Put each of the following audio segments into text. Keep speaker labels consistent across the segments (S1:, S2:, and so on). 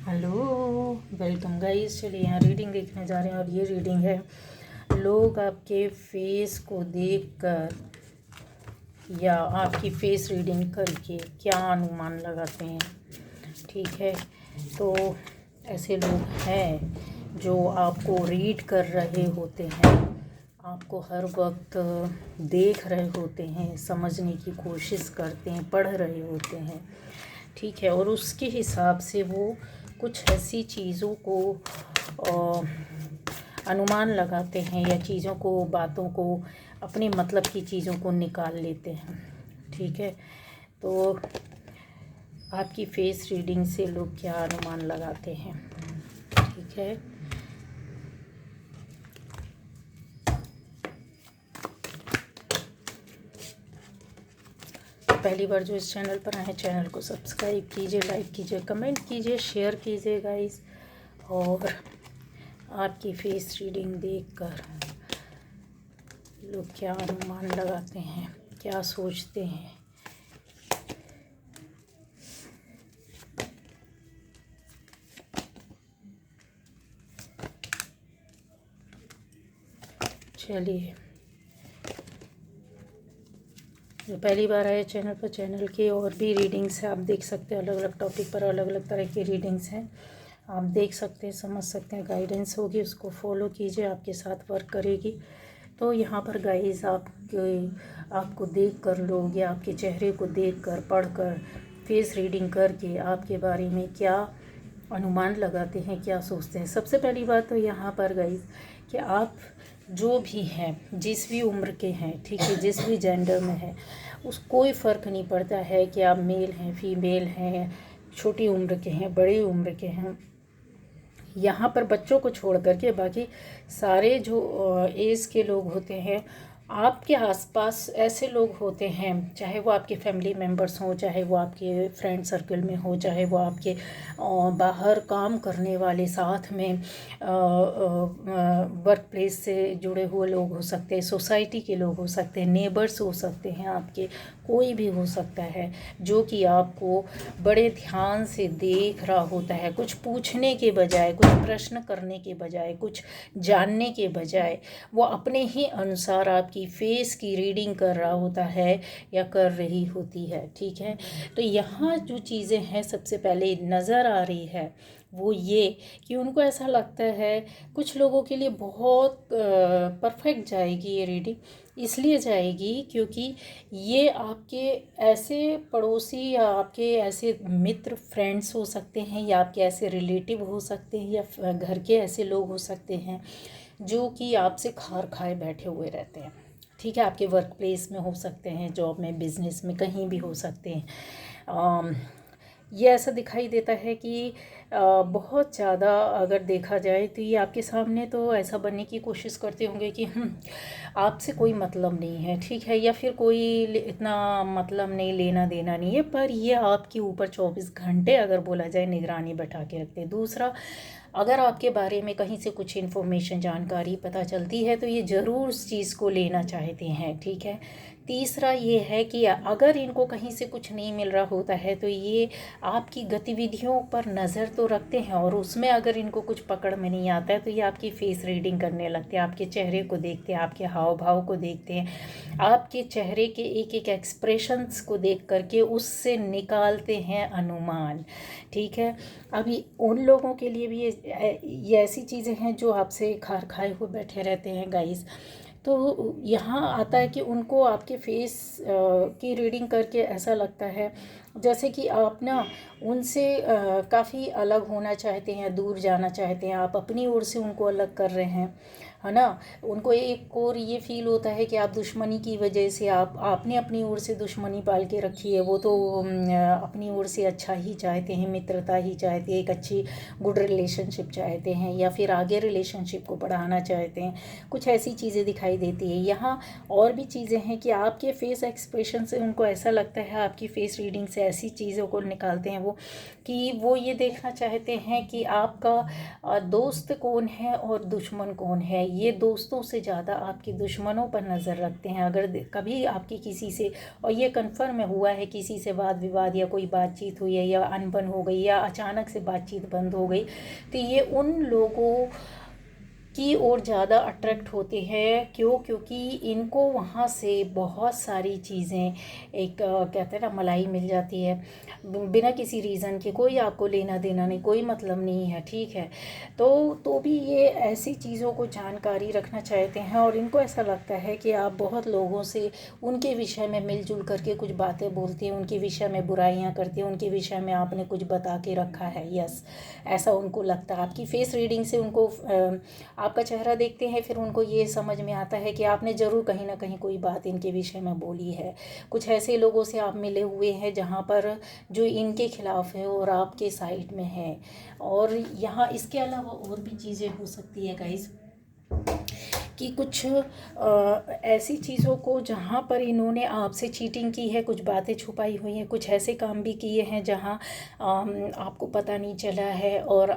S1: Hello, welcome guys. चलिए यहाँ reading देखने जा रहे हैं और ये रीडिंग है लोग आपके फेस को देखकर या आपकी फेस रीडिंग करके क्या अनुमान लगाते हैं। ठीक है, तो ऐसे लोग हैं जो आपको रीड कर रहे होते हैं, आपको हर वक्त देख रहे होते हैं, समझने की कोशिश करते हैं, पढ़ रहे होते हैं। ठीक है, और उसके हिसाब से वो कुछ ऐसी चीज़ों को अनुमान लगाते हैं या चीज़ों को, बातों को, अपने मतलब की चीज़ों को निकाल लेते हैं। ठीक है, तो आपकी फेस रीडिंग से लोग क्या अनुमान लगाते हैं। ठीक है, पहली बार जो इस चैनल पर आए, चैनल को सब्सक्राइब कीजिए, लाइक कीजिए, कमेंट कीजिए, शेयर कीजिए गाइस। और आपकी फेस रीडिंग देखकर लोग क्या अनुमान लगाते हैं, क्या सोचते हैं। चलिए, जो पहली बार आए चैनल पर, चैनल की और भी रीडिंग्स है, आप देख सकते हैं। अलग अलग टॉपिक पर अलग अलग तरह की रीडिंग्स हैं, आप देख सकते हैं, समझ सकते हैं। गाइडेंस होगी, उसको फॉलो कीजिए, आपके साथ वर्क करेगी। तो यहाँ पर गाइस आपको देख कर लोग या आपके चेहरे को देख कर, पढ़ कर, फेस रीडिंग करके आपके बारे में क्या अनुमान लगाते हैं, क्या सोचते हैं। सबसे पहली बात तो यहाँ पर गाइस कि आप जो भी हैं, जिस भी उम्र के हैं, ठीक है, जिस भी जेंडर में है, उस कोई फ़र्क नहीं पड़ता है कि आप मेल हैं, फीमेल हैं, छोटी उम्र के हैं, बड़ी उम्र के हैं। यहाँ पर बच्चों को छोड़ करके बाकी सारे जो एज के लोग होते हैं, आपके आसपास ऐसे लोग होते हैं, चाहे वो आपके फैमिली मेम्बर्स हों, चाहे वो आपके फ्रेंड सर्कल में हो, चाहे वो आपके बाहर काम करने वाले, साथ में वर्क प्लेस से जुड़े हुए लोग हो सकते हैं, सोसाइटी के लोग हो सकते हैं, नेबर्स हो सकते हैं, आपके कोई भी हो सकता है जो कि आपको बड़े ध्यान से देख रहा होता है। कुछ पूछने के बजाय, कुछ प्रश्न करने के बजाय, कुछ जानने के बजाय वो अपने ही अनुसार आपकी फेस की रीडिंग कर रहा होता है या कर रही होती है। ठीक है, तो यहाँ जो चीज़ें हैं सबसे पहले नज़र आ रही है वो ये कि उनको ऐसा लगता है, कुछ लोगों के लिए बहुत परफेक्ट जाएगी ये रीडिंग। इसलिए जाएगी क्योंकि ये आपके ऐसे पड़ोसी या आपके ऐसे मित्र, फ्रेंड्स हो सकते हैं, या आपके ऐसे रिलेटिव हो सकते हैं, या घर के ऐसे लोग हो सकते हैं जो कि आपसे खार खाए बैठे हुए रहते हैं। ठीक है, आपके वर्क प्लेस में हो सकते हैं, जॉब में, बिजनेस में, कहीं भी हो सकते हैं। ये ऐसा दिखाई देता है कि बहुत ज़्यादा अगर देखा जाए तो ये आपके सामने तो ऐसा बनने की कोशिश करते होंगे कि आपसे कोई मतलब नहीं है। ठीक है, या फिर कोई इतना मतलब नहीं, लेना देना नहीं है, पर ये आपके ऊपर 24 घंटे अगर बोला जाए निगरानी बैठा के रखते हैं। दूसरा, अगर आपके बारे में कहीं से कुछ इन्फॉर्मेशन, जानकारी पता चलती है तो ये ज़रूर उस चीज़ को लेना चाहते हैं। ठीक है, तीसरा ये है कि अगर इनको कहीं से कुछ नहीं मिल रहा होता है तो ये आपकी गतिविधियों पर नज़र तो रखते हैं, और उसमें अगर इनको कुछ पकड़ में नहीं आता है तो ये आपकी फेस रीडिंग करने लगते हैं, आपके चेहरे को देखते हैं, आपके हाव भाव को देखते हैं, आपके चेहरे के एक एक एक्सप्रेशंस को देख करके उससे निकालते हैं अनुमान। ठीक है, अभी उन लोगों के लिए भी ये ऐसी चीज़ें हैं जो आपसे खार खाए हुए बैठे रहते हैं गाइस। तो यहाँ आता है कि उनको आपके फेस की रीडिंग करके ऐसा लगता है जैसे कि आप ना उनसे काफ़ी अलग होना चाहते हैं, दूर जाना चाहते हैं, आप अपनी ओर से उनको अलग कर रहे हैं, है ना। उनको एक और ये फील होता है कि आप दुश्मनी की वजह से, आपने अपनी ओर से दुश्मनी पाल के रखी है, वो तो अपनी ओर से अच्छा ही चाहते हैं, मित्रता ही चाहते हैं, एक अच्छी गुड रिलेशनशिप चाहते हैं, या फिर आगे रिलेशनशिप को बढ़ाना चाहते हैं। कुछ ऐसी चीज़ें दिखाई देती है। यहाँ और भी चीज़ें हैं कि आपके फेस एक्सप्रेशन से उनको ऐसा लगता है, आपकी फेस रीडिंग से ऐसी चीज़ों को निकालते हैं वो, कि वो ये देखना चाहते हैं कि आपका दोस्त कौन है और दुश्मन कौन है, ये दोस्तों से ज़्यादा आपके दुश्मनों पर नज़र रखते हैं। अगर कभी आपकी किसी से, और ये कन्फर्म हुआ है, किसी से वाद विवाद या कोई बातचीत हुई है या अनबन हो गई या अचानक से बातचीत बंद हो गई, तो ये उन लोगों की ओर ज़्यादा अट्रैक्ट होते हैं। क्यों? क्योंकि इनको वहाँ से बहुत सारी चीज़ें, एक कहते हैं ना, मलाई मिल जाती है बिना किसी रीज़न के। कोई आपको लेना देना नहीं, कोई मतलब नहीं है, ठीक है। तो भी ये ऐसी चीज़ों को जानकारी रखना चाहते हैं और इनको ऐसा लगता है कि आप बहुत लोगों से उनके विषय में मिलजुल करके कुछ बातें बोलते हैं, उनके विषय में बुराइयां करते हैं, उनके विषय में आपने कुछ बता के रखा है। यस, ऐसा उनको लगता है। आपकी फेस रीडिंग से उनको आपका चेहरा देखते हैं, फिर उनको ये समझ में आता है कि आपने ज़रूर कहीं ना कहीं कोई बात इनके विषय में बोली है। कुछ ऐसे लोगों से आप मिले हुए हैं जहाँ पर जो इनके खिलाफ है और आपके साइड में है। और यहाँ इसके अलावा और भी चीज़ें हो सकती है गाइस, कि कुछ ऐसी चीज़ों को जहाँ पर इन्होंने आपसे चीटिंग की है, कुछ बातें छुपाई हुई हैं, कुछ ऐसे काम भी किए हैं जहाँ आपको पता नहीं चला है, और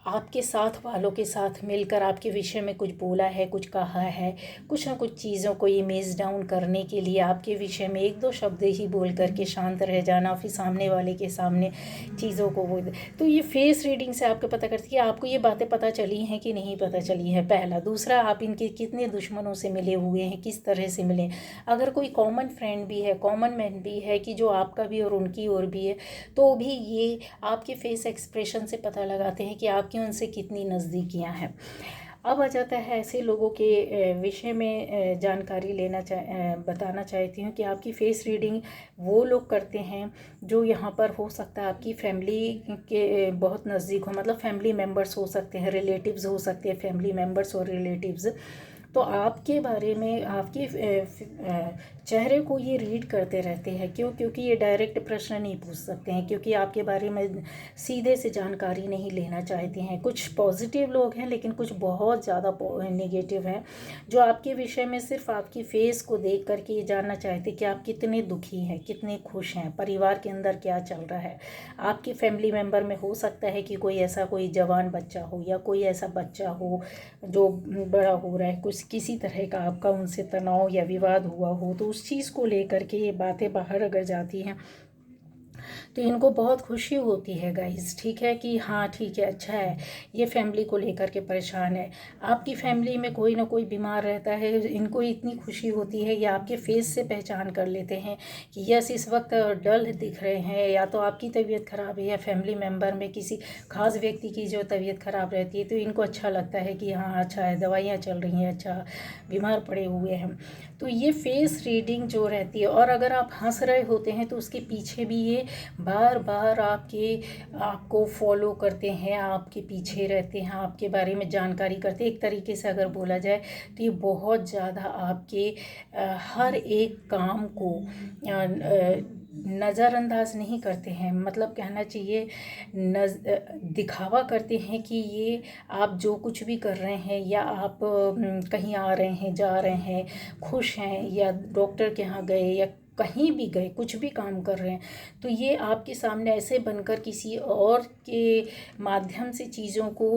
S1: आपके साथ वालों के साथ मिलकर आपके विषय में कुछ बोला है, कुछ कहा है, कुछ ना कुछ चीज़ों को इमेज डाउन करने के लिए आपके विषय में एक दो शब्द ही बोल करके शांत रह जाना, फिर सामने वाले के सामने चीज़ों को वो। तो ये फेस रीडिंग से आपको पता करती है आपको ये बातें पता चली हैं कि नहीं पता चली है, पहला। दूसरा, आप इनके कितने दुश्मनों से मिले हुए हैं, किस तरह से मिले। अगर कोई कॉमन फ्रेंड भी है, कॉमन मैन भी है कि जो आपका भी और उनकी ओर भी है, तो भी ये आपके फेस एक्सप्रेशन से पता लगाते हैं कि आपकी उनसे कितनी नज़दीकियां हैं। अब आ जाता है ऐसे लोगों के विषय में जानकारी बताना चाहती हूँ कि आपकी फेस रीडिंग वो लोग करते हैं जो यहाँ पर हो सकता है आपकी फैमिली के बहुत नज़दीक हो, मतलब फैमिली मेम्बर्स हो सकते हैं, रिलेटिव्स हो सकते हैं, फैमिली मेम्बर्स और रिलेटिव्स। तो आपके बारे में, आपके चेहरे को ये रीड करते रहते हैं। क्यों? क्योंकि ये डायरेक्ट प्रश्न नहीं पूछ सकते हैं, क्योंकि आपके बारे में सीधे से जानकारी नहीं लेना चाहते हैं। कुछ पॉजिटिव लोग हैं लेकिन कुछ बहुत ज़्यादा नेगेटिव हैं, जो आपके विषय में सिर्फ आपकी फेस को देख करके ये जानना चाहते हैं कि आप कितने दुखी हैं, कितने खुश हैं, परिवार के अंदर क्या चल रहा है। आपके फैमिली मेम्बर में हो सकता है कि कोई जवान बच्चा हो या कोई ऐसा बच्चा हो जो बड़ा हो रहा है, किसी तरह का आपका उनसे तनाव या विवाद हुआ हो, तो उस चीज़ को लेकर के ये बातें बाहर अगर जाती हैं तो इनको बहुत खुशी होती है गाइस, ठीक है, कि हाँ ठीक है, अच्छा है, ये फैमिली को लेकर के परेशान है। आपकी फैमिली में कोई ना कोई बीमार रहता है, इनको इतनी खुशी होती है, ये आपके फेस से पहचान कर लेते हैं कि यस इस वक्त डल दिख रहे हैं, या तो आपकी तबीयत ख़राब है या फैमिली मेम्बर में किसी खास व्यक्ति की जो तबीयत ख़राब रहती है, तो इनको अच्छा लगता है कि हाँ अच्छा है, दवाइयाँ चल रही हैं, अच्छा बीमार पड़े हुए हैं। तो ये फेस रीडिंग जो रहती है, और अगर आप हंस रहे होते हैं तो उसके पीछे भी ये बार बार आपको फॉलो करते हैं, आपके पीछे रहते हैं, आपके बारे में जानकारी करते हैं। एक तरीके से अगर बोला जाए तो ये बहुत ज़्यादा आपके हर एक काम को नज़रअंदाज नहीं करते हैं, मतलब कहना चाहिए दिखावा करते हैं कि ये आप जो कुछ भी कर रहे हैं, या आप कहीं आ रहे हैं, जा रहे हैं, खुश हैं, या डॉक्टर के यहाँ गए या कहीं भी गए, कुछ भी काम कर रहे हैं, तो ये आपके सामने ऐसे बनकर किसी और के माध्यम से चीज़ों को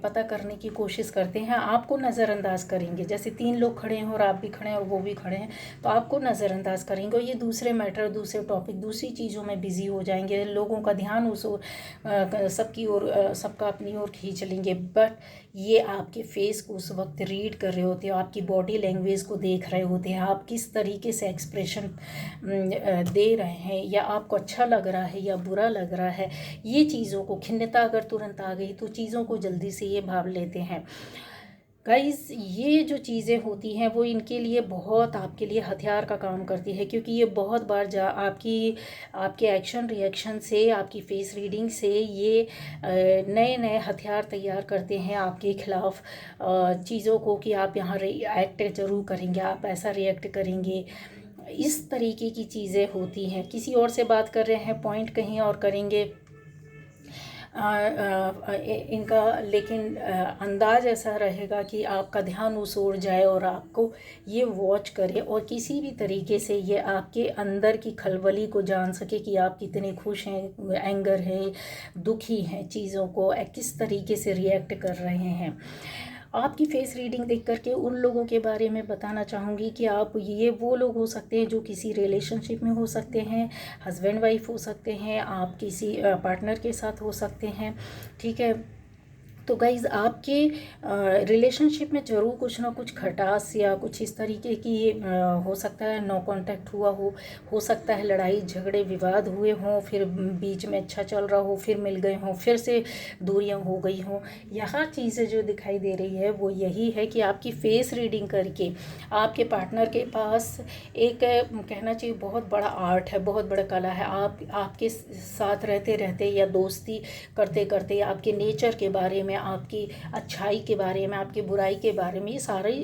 S1: पता करने की कोशिश करते हैं। आपको नज़रअंदाज करेंगे, जैसे 3 लोग खड़े हैं और आप भी खड़े हैं और वो भी खड़े हैं, तो आपको नज़रअंदाज करेंगे और ये दूसरे मैटर, दूसरे टॉपिक, दूसरी चीज़ों में बिजी हो जाएंगे। लोगों का ध्यान उस ओर, सबकी ओर, सबका अपनी ओर खींच लेंगे। बट ये आपके फेस को उस वक्त रीड कर रहे होते हैं, आपकी बॉडी लैंग्वेज को देख रहे होते हैं, आप किस तरीके से एक्सप्रेशन दे रहे हैं, या आपको अच्छा लग रहा है या बुरा लग रहा है। ये चीज़ों को, खिन्नता अगर तुरंत आ गई तो चीज़ों को जल्दी से ये भाव लेते हैं। गाइस, ये जो चीज़ें होती हैं वो इनके लिए बहुत, आपके लिए हथियार का काम करती है, क्योंकि ये बहुत बार आपके एक्शन रिएक्शन से, आपकी फेस रीडिंग से ये नए नए हथियार तैयार करते हैं आपके खिलाफ, चीज़ों को कि आप यहाँ रिएक्ट ज़रूर करेंगे, आप ऐसा रिएक्ट करेंगे। इस तरीके की चीज़ें होती हैं। किसी और से बात कर रहे हैं, पॉइंट कहीं और करेंगे इनका, लेकिन अंदाज ऐसा रहेगा कि आपका ध्यान उस ओर जाए और आपको ये वॉच करे, और किसी भी तरीके से ये आपके अंदर की खलबली को जान सके कि आप कितने खुश हैं, एंगर है, दुखी हैं, चीज़ों को किस तरीके से रिएक्ट कर रहे हैं। आपकी फेस रीडिंग देख करके उन लोगों के बारे में बताना चाहूँगी कि आप ये वो लोग हो सकते हैं जो किसी रिलेशनशिप में हो सकते हैं, हस्बैंड वाइफ हो सकते हैं, आप किसी पार्टनर के साथ हो सकते हैं, ठीक है। तो गाइज़ आपके रिलेशनशिप में ज़रूर कुछ ना कुछ खटास या कुछ इस तरीके की हो सकता है नो कांटेक्ट हुआ हो सकता है लड़ाई झगड़े विवाद हुए हों, फिर बीच में अच्छा चल रहा हो, फिर मिल गए हों, फिर से दूरियां हो गई हों। यहाँ चीज़ें जो दिखाई दे रही है वो यही है कि आपकी फेस रीडिंग करके आपके पार्टनर के पास एक कहना चाहिए बहुत बड़ा आर्ट है, बहुत बड़ा कला है। आपके साथ रहते रहते या दोस्ती करते करते आपके नेचर के बारे में, आपकी अच्छाई के बारे में, आपकी बुराई के बारे में, ये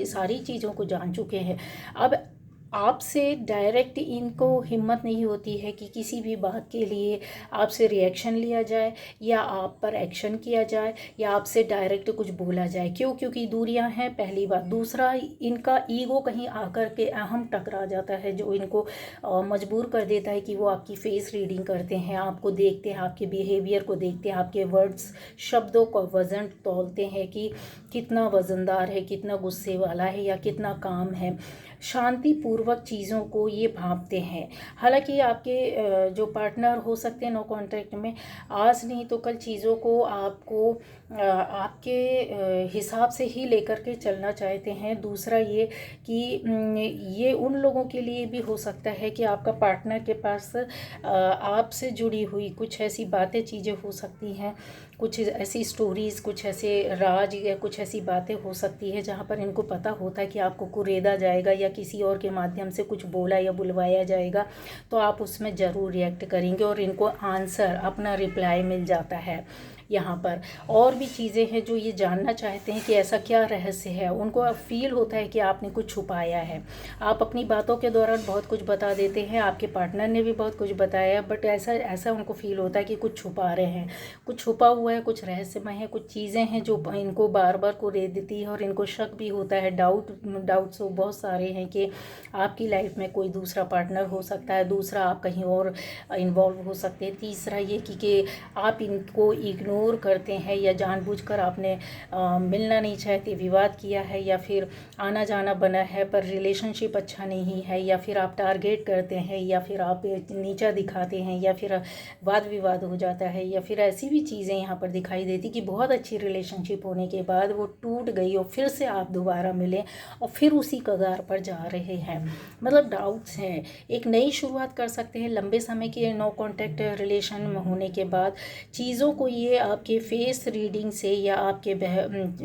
S1: सारी चीज़ों को जान चुके हैं। अब आपसे डायरेक्ट इनको हिम्मत नहीं होती है कि किसी भी बात के लिए आपसे रिएक्शन लिया जाए या आप पर एक्शन किया जाए या आपसे डायरेक्ट कुछ बोला जाए। क्यों? क्योंकि दूरियां हैं, पहली बात। दूसरा, इनका ईगो कहीं आकर के अहम टकरा जाता है जो इनको मजबूर कर देता है कि वो आपकी फेस रीडिंग करते हैं, आपको देखते हैं, आपके बिहेवियर को देखते हैं, आपके वर्ड्स शब्दों का वज़न तौलते हैं कि कितना वज़नदार है, कितना गुस्से वाला है या कितना काम है। शांतिपूर्वक चीज़ों को ये भांपते हैं। हालांकि आपके जो पार्टनर हो सकते हैं नो कॉन्टैक्ट में, आज नहीं तो कल चीज़ों को आपको आपके हिसाब से ही लेकर के चलना चाहते हैं। दूसरा ये कि ये उन लोगों के लिए भी हो सकता है कि आपका पार्टनर के पास आपसे जुड़ी हुई कुछ ऐसी बातें चीज़ें हो सकती हैं, कुछ ऐसी स्टोरीज़, कुछ ऐसे राज या कुछ ऐसी बातें हो सकती है जहाँ पर इनको पता होता है कि आपको कुरेदा जाएगा या किसी और के माध्यम से कुछ बोला या बुलवाया जाएगा, तो आप उसमें ज़रूर रिएक्ट करेंगे और इनको आंसर, अपना रिप्लाई मिल जाता है। यहाँ पर और भी चीज़ें हैं जो ये जानना चाहते हैं कि ऐसा क्या रहस्य है। उनको फील होता है कि आपने कुछ छुपाया है। आप अपनी बातों के दौरान बहुत कुछ बता देते हैं, आपके पार्टनर ने भी बहुत कुछ बताया, बट ऐसा उनको फील होता है कि कुछ छुपा रहे हैं, कुछ छुपा हुआ है, कुछ रहस्यमय है, कुछ चीज़ें हैं जो इनको बार बार कुरेद देती है और इनको शक भी होता है। डाउट्स बहुत सारे हैं कि आपकी लाइफ में कोई दूसरा पार्टनर हो सकता है, दूसरा आप कहीं और इन्वॉल्व हो सकते हैं। तीसरा ये कि आप इनको इग्नोर करते हैं या जानबूझकर आपने मिलना नहीं चाहते, विवाद किया है या फिर आना जाना बना है पर रिलेशनशिप अच्छा नहीं है, या फिर आप टारगेट करते हैं या फिर आप नीचा दिखाते हैं या फिर वाद विवाद हो जाता है, या फिर ऐसी भी चीज़ें यहाँ पर दिखाई देती कि बहुत अच्छी रिलेशनशिप होने के बाद वो टूट गई और फिर से आप दोबारा मिले और फिर उसी कगार पर जा रहे हैं। मतलब डाउट्स हैं, एक नई शुरुआत कर सकते हैं। लंबे समय के नो कांटेक्ट रिलेशन में होने के बाद चीज़ों को ये आपके फेस रीडिंग से या आपके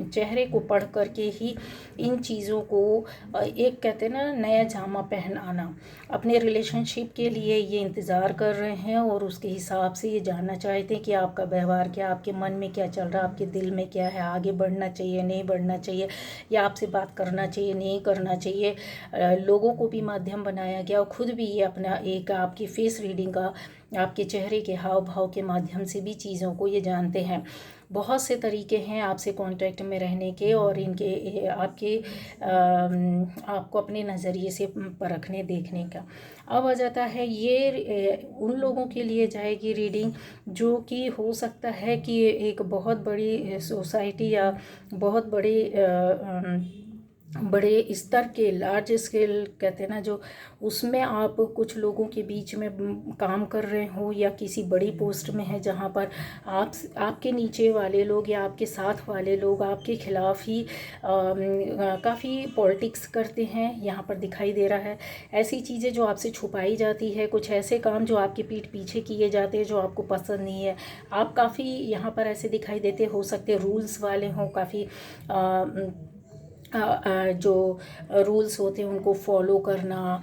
S1: चेहरे को पढ़ करके ही इन चीज़ों को एक कहते हैं ना नया जामा पहनाना, अपने रिलेशनशिप के लिए ये इंतज़ार कर रहे हैं और उसके हिसाब से ये जानना चाहते हैं कि आपका व्यवहार क्या, आपके मन में क्या चल रहा है, आपके दिल में क्या है, आगे बढ़ना चाहिए नहीं बढ़ना चाहिए, या आपसे बात करना चाहिए नहीं करना चाहिए। लोगों को भी माध्यम बनाया गया और खुद भी ये अपना एक आपकी फेस रीडिंग का, आपके चेहरे के हाव भाव के माध्यम से भी चीज़ों को ये जानते हैं। बहुत से तरीके हैं आपसे कांटेक्ट में रहने के और इनके आपके आपको अपने नज़रिए से परखने देखने का। अब आ जाता है ये उन लोगों के लिए जाएगी रीडिंग जो कि हो सकता है कि एक बहुत बड़ी सोसाइटी या बहुत बड़े स्तर के लार्ज स्केल कहते हैं ना जो, उसमें आप कुछ लोगों के बीच में काम कर रहे हो या किसी बड़ी पोस्ट में है जहाँ पर आपके नीचे वाले लोग या आपके साथ वाले लोग आपके खिलाफ ही काफ़ी पॉलिटिक्स करते हैं, यहाँ पर दिखाई दे रहा है। ऐसी चीज़ें जो आपसे छुपाई जाती है, कुछ ऐसे काम जो आपके पीठ पीछे किए जाते हैं जो आपको पसंद नहीं है, आप काफ़ी यहाँ पर ऐसे दिखाई देते हो सकते रूल्स वाले हों, काफ़ी जो रूल्स होते हैं उनको फॉलो करना,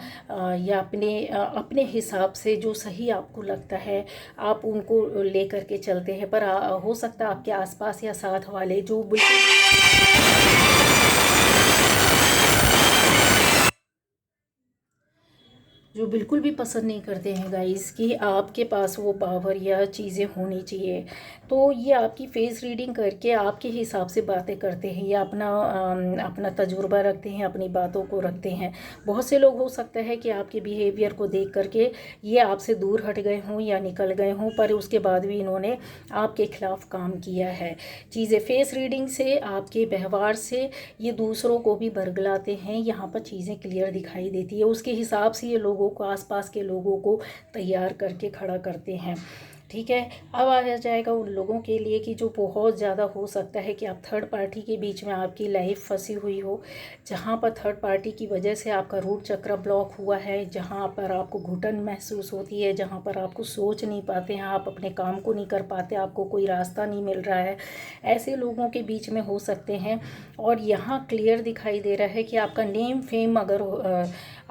S1: या अपने हिसाब से जो सही आपको लगता है आप उनको लेकर के चलते हैं। पर हो सकता है आपके आसपास या साथ वाले जो जो बिल्कुल भी पसंद नहीं करते हैं गाइस कि आपके पास वो पावर या चीज़ें होनी चाहिए। तो ये आपकी फेस रीडिंग करके आपके हिसाब से बातें करते हैं या अपना तजुर्बा रखते हैं, अपनी बातों को रखते हैं। बहुत से लोग हो सकता है कि आपके बिहेवियर को देख करके ये आपसे दूर हट गए हों या निकल गए हों, पर उसके बाद भी इन्होंने आपके खिलाफ काम किया है। चीज़ें फेस रीडिंग से, आपके व्यवहार से ये दूसरों को भी बरगलाते हैं। यहाँ पर चीज़ें क्लियर दिखाई देती है, उसके हिसाब से ये लोगों को, आसपास के लोगों को तैयार करके खड़ा करते हैं। ठीक है, अब आ जाएगा उन लोगों के लिए कि जो बहुत ज़्यादा हो सकता है कि आप थर्ड पार्टी के बीच में आपकी लाइफ फंसी हुई हो, जहाँ पर थर्ड पार्टी की वजह से आपका रूट चक्र ब्लॉक हुआ है, जहाँ पर आपको घुटन महसूस होती है, जहाँ पर आपको सोच नहीं पाते हैं, आप अपने काम को नहीं कर पाते, आपको कोई रास्ता नहीं मिल रहा है, ऐसे लोगों के बीच में हो सकते हैं। और यहाँ क्लियर दिखाई दे रहा है कि आपका नेम फेम अगर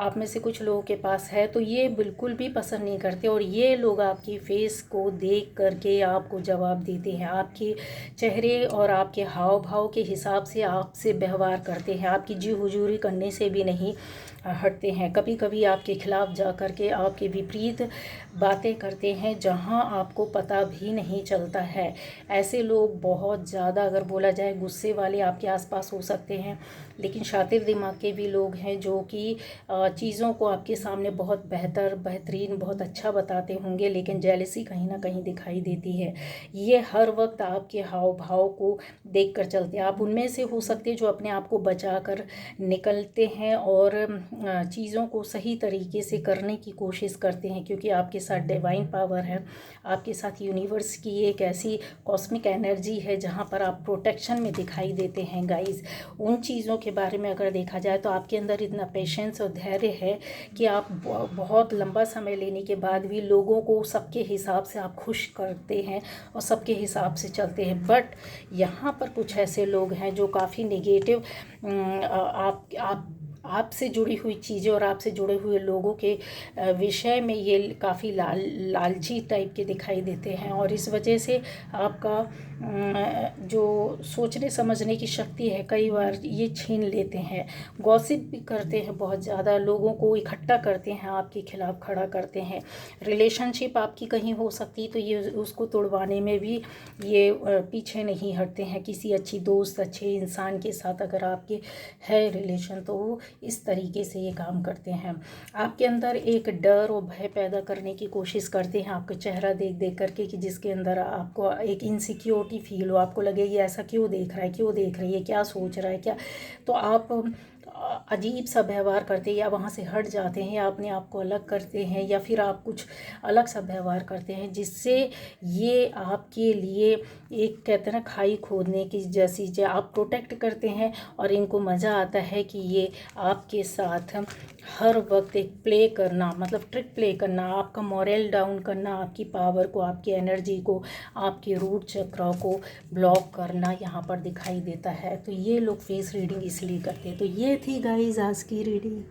S1: आप में से कुछ लोगों के पास है तो ये बिल्कुल भी पसंद नहीं करते, और ये लोग आपकी फेस को देख करके आपको जवाब देते हैं, आपके चेहरे और आपके हाव भाव के हिसाब से आपसे व्यवहार करते हैं, आपकी जी हुजूरी करने से भी नहीं हटते हैं। कभी कभी आपके खिलाफ जा कर के आपके विपरीत बातें करते हैं जहां आपको पता भी नहीं चलता है। ऐसे लोग बहुत ज़्यादा, अगर बोला जाए, गुस्से वाले आपके आसपास हो सकते हैं, लेकिन शातिर दिमाग के भी लोग हैं जो कि चीज़ों को आपके सामने बहुत बेहतरीन, बहुत अच्छा बताते होंगे, लेकिन जेलसी कहीं ना कहीं दिखाई देती है। ये हर वक्त आपके हाव भाव को देख कर चलते हैं। आप उनमें से हो सकते हैं जो अपने आप को बचा कर निकलते हैं और चीज़ों को सही तरीके से करने की कोशिश करते हैं, क्योंकि आपके साथ डिवाइन पावर है, आपके साथ यूनिवर्स की एक ऐसी कॉस्मिक एनर्जी है जहाँ पर आप प्रोटेक्शन में दिखाई देते हैं गाइस। उन चीज़ों के बारे में अगर देखा जाए तो आपके अंदर इतना पेशेंस और धैर्य है कि आप बहुत लंबा समय लेने के बाद भी लोगों को सबके हिसाब से आप खुश करते हैं और सबके हिसाब से चलते हैं। बट यहाँ पर कुछ ऐसे लोग हैं जो काफ़ी नेगेटिव आपसे जुड़ी हुई चीज़ें और आपसे जुड़े हुए लोगों के विषय में ये काफ़ी लालची टाइप के दिखाई देते हैं, और इस वजह से आपका जो सोचने समझने की शक्ति है कई बार ये छीन लेते हैं। गॉसिप भी करते हैं, बहुत ज़्यादा लोगों को इकट्ठा करते हैं, आपके खिलाफ खड़ा करते हैं। रिलेशनशिप आपकी कहीं हो सकती तो ये उसको तोड़वाने में भी ये पीछे नहीं हटते हैं। किसी अच्छी दोस्त, अच्छे इंसान के साथ अगर आपके है रिलेशन तो वो इस तरीके से ये काम करते हैं। आपके अंदर एक डर और भय पैदा करने की कोशिश करते हैं, आपका चेहरा देख देख करके, कि जिसके अंदर आपको एक इनसिक्योरिटी फील हो, आपको लगे ये ऐसा क्यों देख रहा है, क्यों देख रही है, क्या सोच रहा है, क्या। तो आप अजीब सा व्यवहार करते हैं या वहाँ से हट जाते हैं या अपने आप को अलग करते हैं या फिर आप कुछ अलग सा व्यवहार करते हैं, जिससे ये आपके लिए एक, कहते हैं ना, खाई खोदने की जैसी, जो आप प्रोटेक्ट करते हैं और इनको मज़ा आता है कि ये आपके साथ हर वक्त एक प्ले करना, मतलब ट्रिक प्ले करना, आपका मोरल डाउन करना, आपकी पावर को, आपकी एनर्जी को, आपके रूट चक्र को ब्लॉक करना यहाँ पर दिखाई देता है। तो ये लोग फेस रीडिंग इसलिए करते हैं। तो ये थी गाइस आज की रीडिंग।